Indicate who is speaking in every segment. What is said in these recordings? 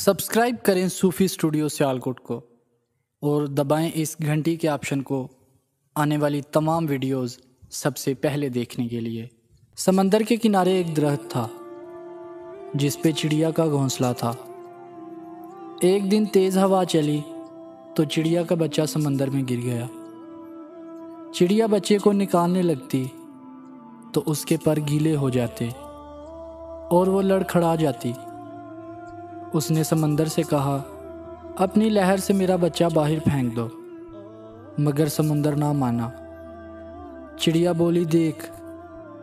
Speaker 1: Subscribe करें सूफी studio Sialkot को और दबाएं इस घंटी के ऑप्शन को आने वाली तमाम वीडियोस सबसे पहले देखने के लिए। समंदर के किनारे एक दरख्त था जिस पे चिड़िया का घोंसला था। एक दिन तेज़ हवा चली तो चिड़िया का बच्चा समंदर में गिर गया। चिड़िया बच्चे को निकालने लगती तो उसके पर गीले हो जाते और वो लड़खड़ा जाती। उसने समंदर से कहा, अपनी लहर से मेरा बच्चा बाहर फेंक दो, मगर समंदर ना माना। चिड़िया बोली, देख,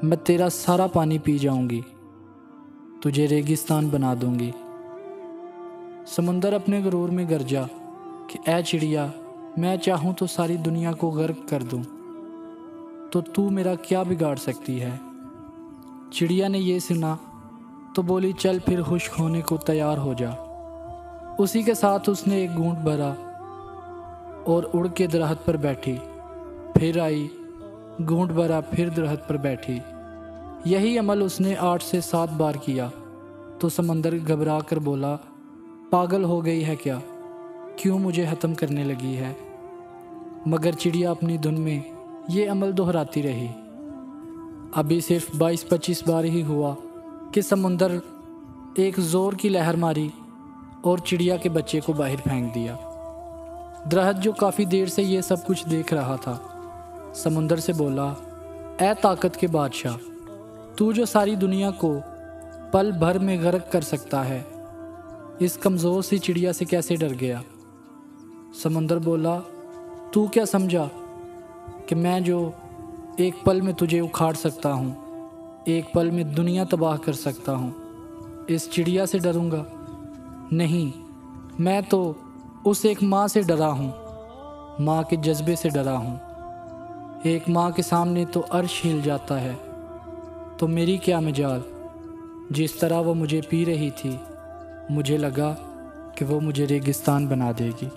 Speaker 1: मैं तेरा सारा पानी पी जाऊंगी, तुझे रेगिस्तान बना दूंगी। समंदर अपने गुरूर में गरजा कि ऐ चिड़िया, मैं चाहूँ तो सारी दुनिया को गर्क कर दूं, तो तू मेरा क्या बिगाड़ सकती है। चिड़िया ने ये सुना तो बोली, चल फिर खुश्क होने को तैयार हो जा। उसी के साथ उसने एक घूंट भरा और उड़ के दरख्त पर बैठी। फिर आई, घूंट भरा, फिर दरख्त पर बैठी। यही अमल उसने 8 से 7 बार किया तो समंदर घबरा कर बोला, पागल हो गई है क्या, क्यों मुझे ख़त्म करने लगी है। मगर चिड़िया अपनी धुन में ये अमल दोहराती रही। अभी सिर्फ 22-25 बार ही हुआ कि समुंदर एक ज़ोर की लहर मारी और चिड़िया के बच्चे को बाहर फेंक दिया। दरख्त जो काफ़ी देर से ये सब कुछ देख रहा था, समुंदर से बोला, ऐ ताकत के बादशाह, तू जो सारी दुनिया को पल भर में गर्क कर सकता है, इस कमज़ोर सी चिड़िया से कैसे डर गया। समुंदर बोला, तू क्या समझा कि मैं जो एक पल में तुझे उखाड़ सकता हूँ, एक पल में दुनिया तबाह कर सकता हूँ, इस चिड़िया से डरूंगा? नहीं, मैं तो उस एक माँ से डरा हूँ, माँ के जज्बे से डरा हूँ। एक माँ के सामने तो अर्श हिल जाता है, तो मेरी क्या मजाल। जिस तरह वो मुझे पी रही थी, मुझे लगा कि वो मुझे रेगिस्तान बना देगी।